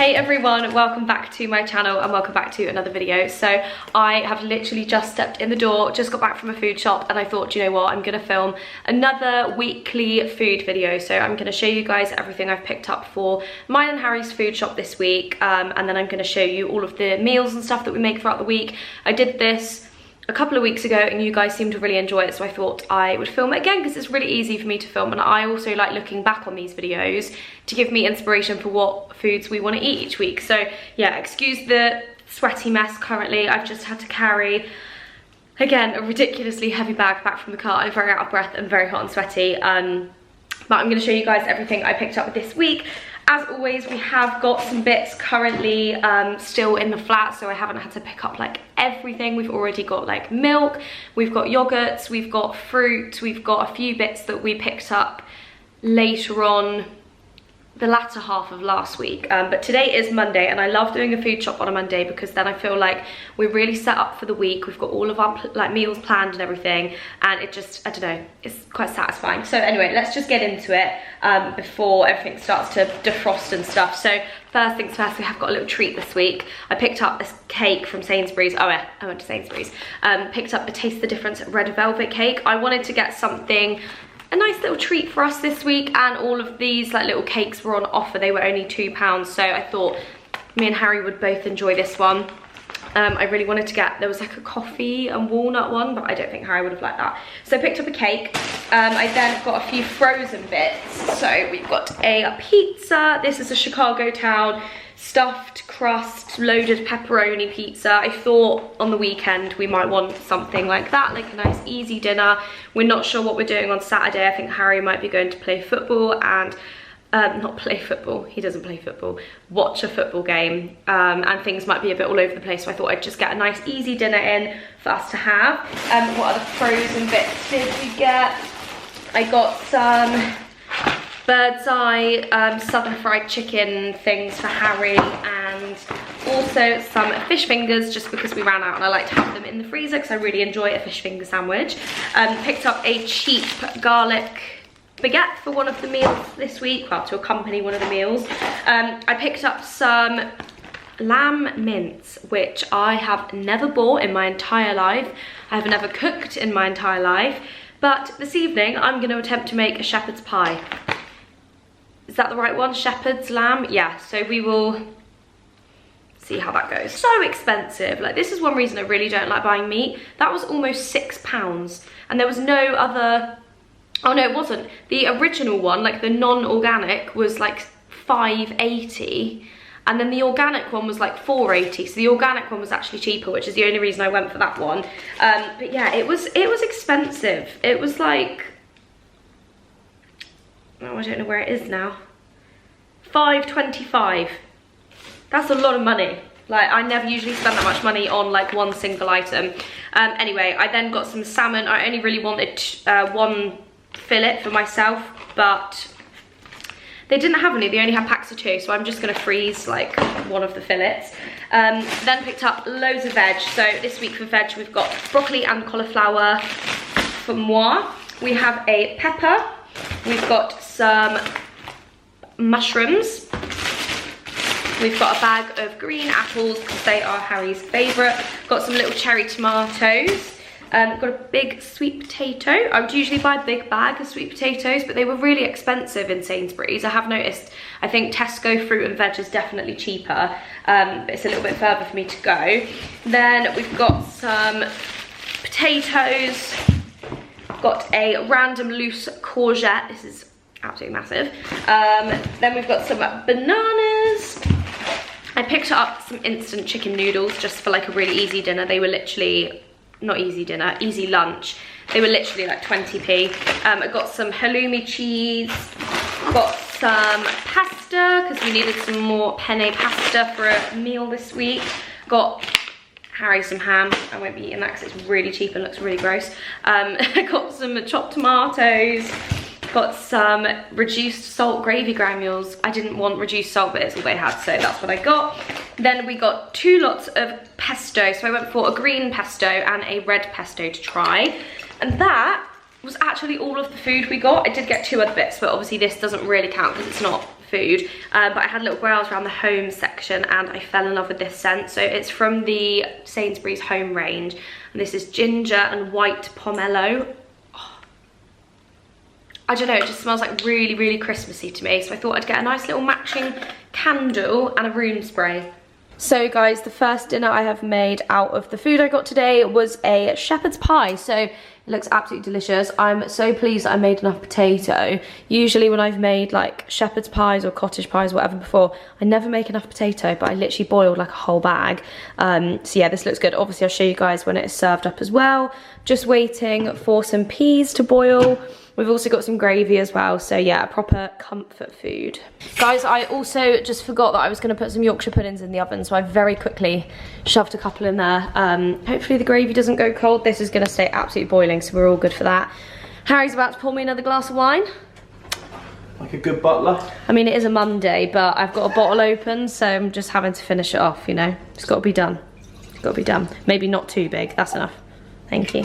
Hey everyone, welcome back to my channel and welcome back to another video. So I have literally just stepped in the door, just got back from a food shop, and I thought, you know what, I'm gonna film another weekly food video. So I'm gonna show you guys everything I've picked up for mine and Harry's food shop this week, and then I'm gonna show you all of the meals and stuff that we make throughout the week. I did this a couple of weeks ago and you guys seemed to really enjoy it, so I thought I would film it again because it's really easy for me to film, and I also like looking back on these videos to give me inspiration for what foods we want to eat each week. So yeah, excuse the sweaty mess currently. I've just had to carry, again, a ridiculously heavy bag back from the car. I'm very out of breath and very hot and sweaty, but I'm going to show you guys everything I picked up this week. As always, we have got some bits currently still in the flat, so I haven't had to pick up like everything. We've already got like milk, we've got yogurts, we've got fruit, we've got a few bits that we picked up later on the latter half of last week, but today is Monday and I love doing a food shop on a Monday because then I feel like we're really set up for the week. We've got all of our like meals planned and everything, and it just, I don't know, it's quite satisfying. So anyway, let's just get into it before everything starts to defrost and stuff. So first things first, we have got a little treat this week. I picked up this cake from Sainsbury's. Oh yeah, I went to Sainsbury's. Picked up a Taste the Difference red velvet cake. I wanted to get something, a nice little treat for us this week, and all of these like little cakes were on offer. They were only £2, so I thought me and Harry would both enjoy this one. I really wanted to get, there was like a coffee and walnut one, but I don't think Harry would have liked that. So I picked up a cake. I then got a few frozen bits. So we've got a pizza. This is a Chicago Town stuffed crust loaded pepperoni pizza. I thought on the weekend we might want something like that, like a nice easy dinner. We're not sure what we're doing on Saturday. I think Harry might be going to play football and not play football, he doesn't play football, watch a football game, and things might be a bit all over the place, so I thought I'd just get a nice easy dinner in for us to have. What other frozen bits did we get? I got some bird's eye southern fried chicken things for Harry, and also some fish fingers just because we ran out and I like to have them in the freezer because I really enjoy a fish finger sandwich. Picked up a cheap garlic baguette for one of the meals this week, well, to accompany one of the meals. I picked up some lamb mince, which I have never bought in my entire life. I have never cooked in my entire life, but this evening I'm going to attempt to make a shepherd's pie. Is that the right one? Shepherd's lamb? Yeah, so we will see how that goes. So expensive. Like, this is one reason I really don't like buying meat. That was almost £6, and there was no other. Oh no, it wasn't. The original one, like the non-organic, was like £5.80, and then the organic one was like £4.80. So the organic one was actually cheaper, which is the only reason I went for that one. But yeah, it was expensive. It was like, oh, I don't know where it is now. £5.25. That's a lot of money. Like, I never usually spend that much money on like one single item. Anyway, I then got some salmon. I only really wanted one fillet for myself, but they didn't have any. They only had packs of 2, so I'm just gonna freeze like one of the fillets. Then picked up loads of veg. So this week for veg we've got broccoli and cauliflower for moi. We have a pepper. We've got some mushrooms. We've got a bag of green apples because they are Harry's favourite. Got some little cherry tomatoes. Got a big sweet potato. I would usually buy a big bag of sweet potatoes, but they were really expensive in Sainsbury's. I have noticed, I think Tesco fruit and veg is definitely cheaper, but it's a little bit further for me to go. Then we've got some potatoes. Got a random loose courgette. This is absolutely massive. Then we've got some bananas. I picked up some instant chicken noodles just for like a really easy dinner. They were literally, not easy dinner, easy lunch. They were literally like 20p. I got some halloumi cheese, got some pasta because we needed some more penne pasta for a meal this week. Got Harry some ham. I won't be eating that because it's really cheap and looks really gross. I got some chopped tomatoes. Got some reduced salt gravy granules. I didn't want reduced salt, but it's all they had, so that's what I got. Then we got 2 lots of pesto. So I went for a green pesto and a red pesto to try. And that was actually all of the food we got. I did get 2 other bits, but obviously this doesn't really count because it's not food. But I had little browse around the home section section and I fell in love with this scent. So it's from the Sainsbury's home range, and this is ginger and white pomelo. Oh, I don't know, it just smells like really, really Christmassy to me. So I thought I'd get a nice little matching candle and a room spray. So guys, the first dinner I have made out of the food I got today was a shepherd's pie. So it looks absolutely delicious. I'm so pleased that I made enough potato. Usually when I've made like shepherd's pies or cottage pies, whatever before, I never make enough potato, but I literally boiled like a whole bag. So yeah, this looks good. Obviously I'll show you guys when it is served up as well. Just waiting for some peas to boil. We've also got some gravy as well, so yeah, a proper comfort food. Guys, I also just forgot that I was gonna put some Yorkshire puddings in the oven, so I very quickly shoved a couple in there. Hopefully the gravy doesn't go cold. This is gonna stay absolutely boiling, so we're all good for that. Harry's about to pour me another glass of wine. Like a good butler. I mean, it is a Monday, but I've got a bottle open, so I'm just having to finish it off, you know? It's gotta be done. It's gotta be done. Maybe not too big, that's enough. Thank you.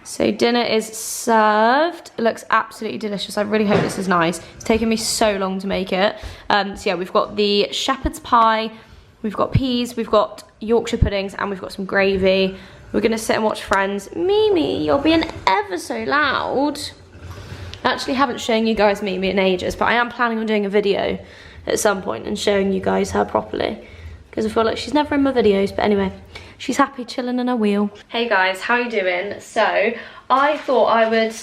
So dinner is served. It looks absolutely delicious. I really hope this is nice. It's taken me so long to make it. So yeah, we've got the shepherd's pie, we've got peas, we've got Yorkshire puddings, and we've got some gravy. We're gonna sit and watch Friends. Mimi, you're being ever so loud. I actually haven't shown you guys Mimi in ages, but I am planning on doing a video at some point and showing you guys her properly, because I feel like she's never in my videos. But anyway, she's happy chilling in her wheel. Hey guys, how you doing? So I thought I would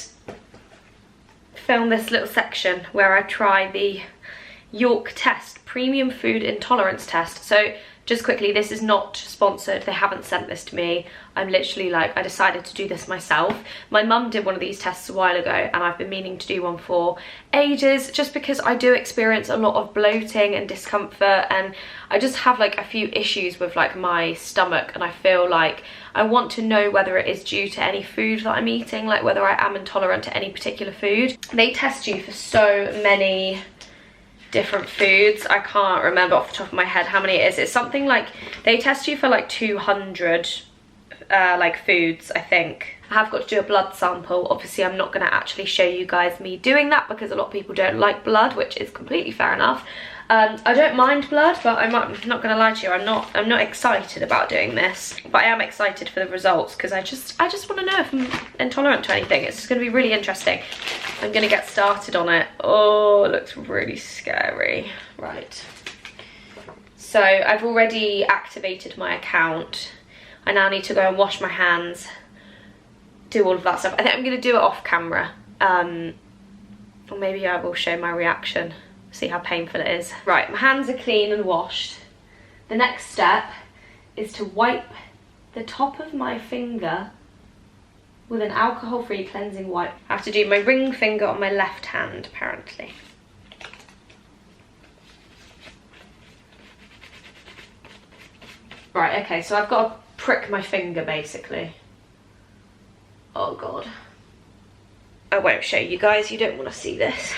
film this little section where I try the York test, premium food intolerance test. So just quickly, this is not sponsored. They haven't sent this to me. I'm literally like, I decided to do this myself. My mum did one of these tests a while ago, and I've been meaning to do one for ages, just because I do experience a lot of bloating and discomfort, and I just have like a few issues with like my stomach, and I feel like I want to know whether it is due to any food that I'm eating, like whether I am intolerant to any particular food. They test you for so many different foods. I can't remember off the top of my head how many it is. It's something like, they test you for like 200 like foods, I think. I have got to do a blood sample. Obviously I'm not going to actually show you guys me doing that, because a lot of people don't like blood, which is completely fair enough. I don't mind blood, but I'm not going to lie to you, I'm not excited about doing this, but I am excited for the results, because I just want to know if I'm intolerant to anything. It's just going to be really interesting. I'm going to get started on it. Oh, it looks really scary. Right, so I've already activated my account. I now need to go and wash my hands, do all of that stuff. I think I'm going to do it off camera, or maybe I will show my reaction, see how painful it is. Right, my hands are clean and washed. The next step is to wipe the top of my finger with an alcohol-free cleansing wipe. I have to do my ring finger on my left hand, apparently. Right, okay, so I've got to prick my finger, basically. Oh God. I won't show you guys, you don't want to see this.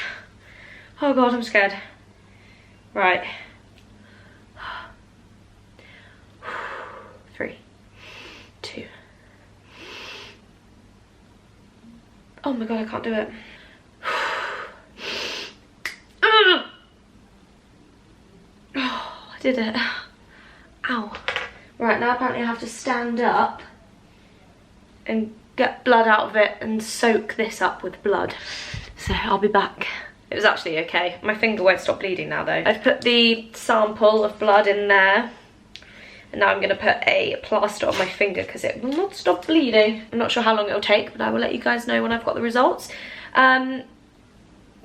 Oh God, I'm scared. Right. 3, 2. Oh my God, I can't do it. Oh, I did it. Ow. Right, now apparently I have to stand up and get blood out of it and soak this up with blood. So I'll be back. It was actually okay. My finger won't stop bleeding now though. I've put the sample of blood in there, and now I'm going to put a plaster on my finger because it will not stop bleeding. I'm not sure how long it'll take, but I will let you guys know when I've got the results.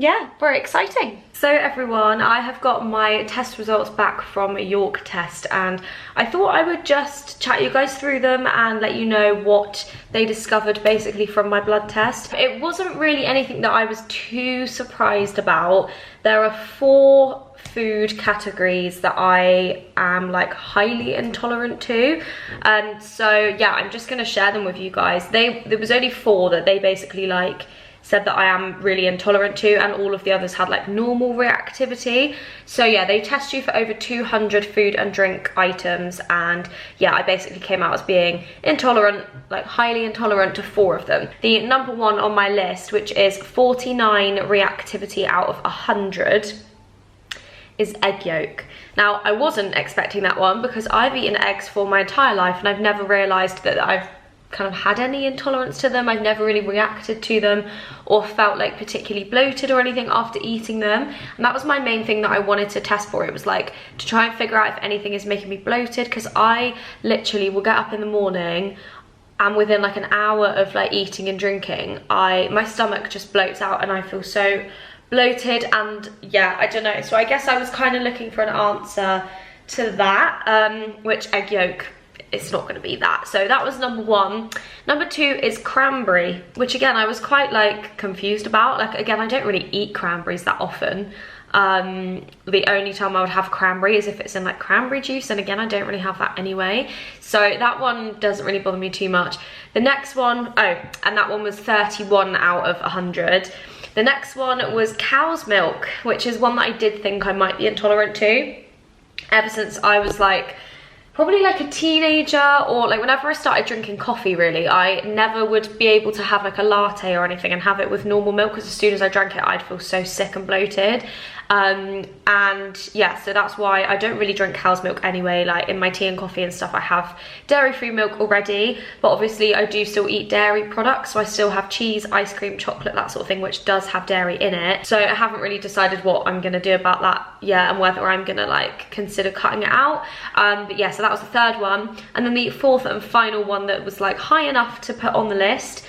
Yeah, very exciting. So everyone, I have got my test results back from York test, and I thought I would just chat you guys through them and let you know what they discovered basically from my blood test. It wasn't really anything that I was too surprised about. There are 4 food categories that I am like highly intolerant to, and so yeah, I'm just gonna share them with you guys. There was only 4 that they basically like said that I am really intolerant to, and all of the others had like normal reactivity. So yeah, they test you for over 200 food and drink items, and yeah, I basically came out as being intolerant, like highly intolerant to 4 of them. The number 1 on my list, which is 49 reactivity out of 100, is egg yolk. Now, I wasn't expecting that one because I've eaten eggs for my entire life and I've never realised that I've kind of had any intolerance to them. I've never really reacted to them or felt like particularly bloated or anything after eating them. And that was my main thing that I wanted to test for. It was like to try and figure out if anything is making me bloated, because I literally will get up in the morning and within like an hour of like eating and drinking, my stomach just bloats out and I feel so bloated. And yeah, I don't know. So I guess I was kind of looking for an answer to that, which egg yolk, it's not going to be that. So that was number one. Number two is cranberry, which again I was quite like confused about. Like, again, I don't really eat cranberries that often. The only time I would have cranberry is if it's in like cranberry juice, and again I don't really have that anyway, so that one doesn't really bother me too much. The next one, and that one was 31 out of 100. The next one was cow's milk, which is one that I did think I might be intolerant to ever since I was like probably like a teenager, or like whenever I started drinking coffee really, I never would be able to have like a latte or anything and have it with normal milk, because as soon as I drank it I'd feel so sick and bloated. And yeah, so that's why I don't really drink cow's milk anyway. Like in my tea and coffee and stuff I have dairy-free milk already, but obviously I do still eat dairy products, so I still have cheese, ice cream, chocolate, that sort of thing, which does have dairy in it. So I haven't really decided what I'm gonna do about that yet and whether I'm gonna like consider cutting it out. But yeah, so that was the third one. And then the fourth and final one that was like high enough to put on the list,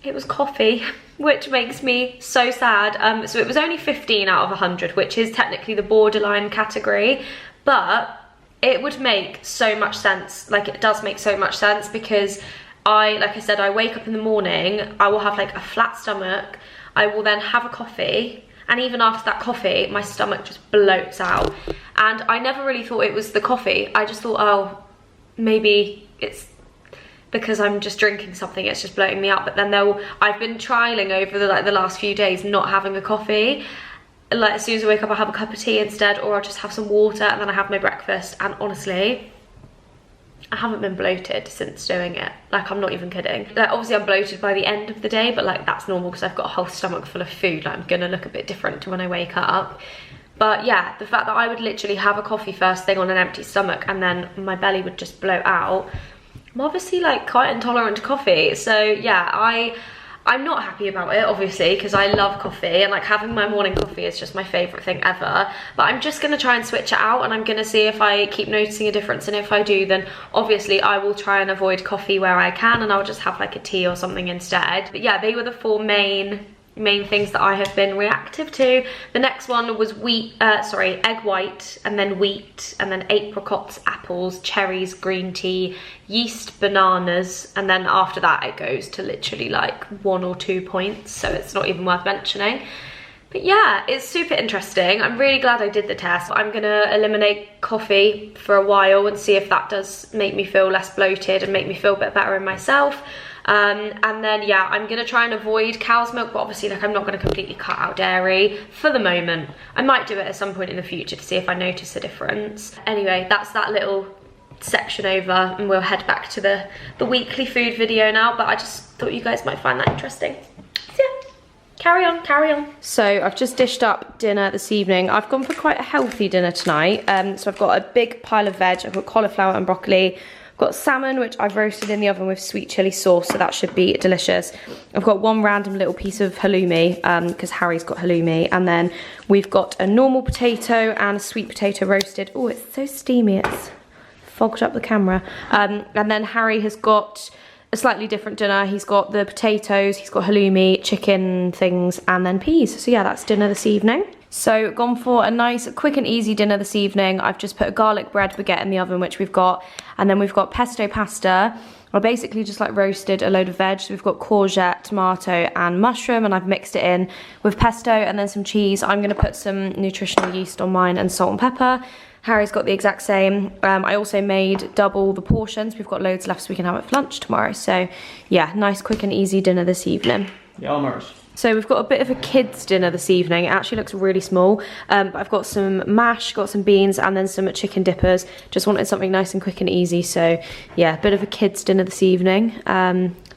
it was coffee, which makes me so sad. So it was only 15 out of 100, which is technically the borderline category, but it would make so much sense. Like, it does make so much sense because like I said, I wake up in the morning, I will have like a flat stomach, I will then have a coffee, and even after that coffee, my stomach just bloats out. And I never really thought it was the coffee. I just thought, oh, maybe it's because I'm just drinking something, it's just bloating me out. But then I've been trialing over the last few days not having a coffee. Like, as soon as I wake up, I have a cup of tea instead, or I'll just have some water, and then I have my breakfast. And honestly, I haven't been bloated since doing it. Like, I'm not even kidding. Like, obviously I'm bloated by the end of the day, but like that's normal because I've got a whole stomach full of food. Like, I'm gonna look a bit different to when I wake up. But yeah, the fact that I would literally have a coffee first thing on an empty stomach and then my belly would just bloat out, I'm obviously like quite intolerant to coffee. So yeah, I'm not happy about it, obviously, because I love coffee and like having my morning coffee is just my favorite thing ever. But I'm just gonna try and switch it out, and I'm gonna see if I keep noticing a difference. And if I do, then obviously I will try and avoid coffee where I can, and I'll just have like a tea or something instead. But yeah, they were the four main things that I have been reactive to. The next one was egg white, and then wheat, and then apricots, apples, cherries, green tea, yeast, bananas, and then after that it goes to literally like 1 or 2 points, so it's not even worth mentioning. But yeah, it's super interesting. I'm really glad I did the test. I'm gonna eliminate coffee for a while and see if that does make me feel less bloated and make me feel a bit better in myself. And then yeah, I'm gonna try and avoid cow's milk, but obviously like I'm not gonna completely cut out dairy for the moment. I might do it at some point in the future to see if I notice a difference. Anyway, that's that little section over, and we'll head back to the weekly food video now, but I just thought you guys might find that interesting. So yeah, carry on. So I've just dished up dinner this evening. I've gone for quite a healthy dinner tonight. So I've got a big pile of veg. I've got cauliflower and broccoli. Got salmon, which I've roasted in the oven with sweet chili sauce, so that should be delicious. I've got one random little piece of halloumi, because Harry's got halloumi, and then we've got a normal potato and a sweet potato roasted. Oh, it's so steamy, it's fogged up the camera. And then Harry has got a slightly different dinner. He's got the potatoes, he's got halloumi, chicken things, and then peas. So yeah, that's dinner this evening. So gone for a nice quick and easy dinner this evening. I've just put a garlic bread baguette in the oven, which we've got, and then we've got pesto pasta. I basically just like roasted a load of veg. So we've got courgette, tomato and mushroom, and I've mixed it in with pesto and then some cheese. I'm gonna put some nutritional yeast on mine and salt and pepper. Harry's got the exact same. I also made double the portions. We've got loads left so we can have it for lunch tomorrow. So yeah, nice quick and easy dinner this evening. Yummers. So we've got a bit of a kids dinner this evening. It actually looks really small, but I've got some mash, got some beans, and then some chicken dippers. Just wanted something nice and quick and easy. So yeah, a bit of a kids dinner this evening.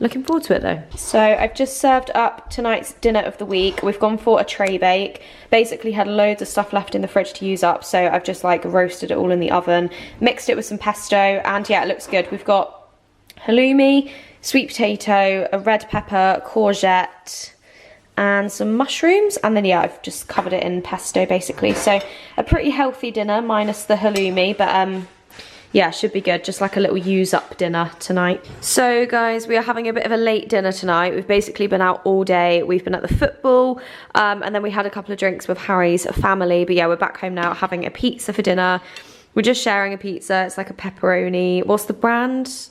looking forward to it though. So I've just served up tonight's dinner of the week. We've gone for a tray bake. Basically had loads of stuff left in the fridge to use up, so I've just like roasted it all in the oven, mixed it with some pesto, and yeah, it looks good. We've got halloumi, sweet potato, a red pepper, courgette, and some mushrooms, and then yeah, I've just covered it in pesto basically. So a pretty healthy dinner minus the halloumi, but yeah, should be good. Just like a little use up dinner tonight. So guys, we are having a bit of a late dinner tonight. We've basically been out all day. We've been at the football, and then we had a couple of drinks with Harry's family. But yeah, we're back home now having a pizza for dinner. We're just sharing a pizza. It's like a pepperoni. What's the brand?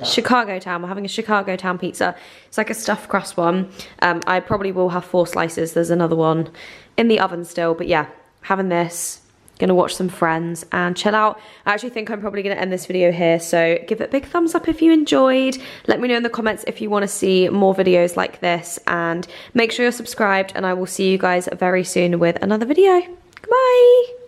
Chicago Town. We're having a Chicago Town pizza. It's like a stuffed crust one. I probably will have 4 slices. There's another one in the oven still. But yeah, having this. Gonna watch some Friends and chill out. I actually think I'm probably gonna end this video here, so give it a big thumbs up if you enjoyed. Let me know in the comments if you want to see more videos like this, and make sure you're subscribed, and I will see you guys very soon with another video. Goodbye.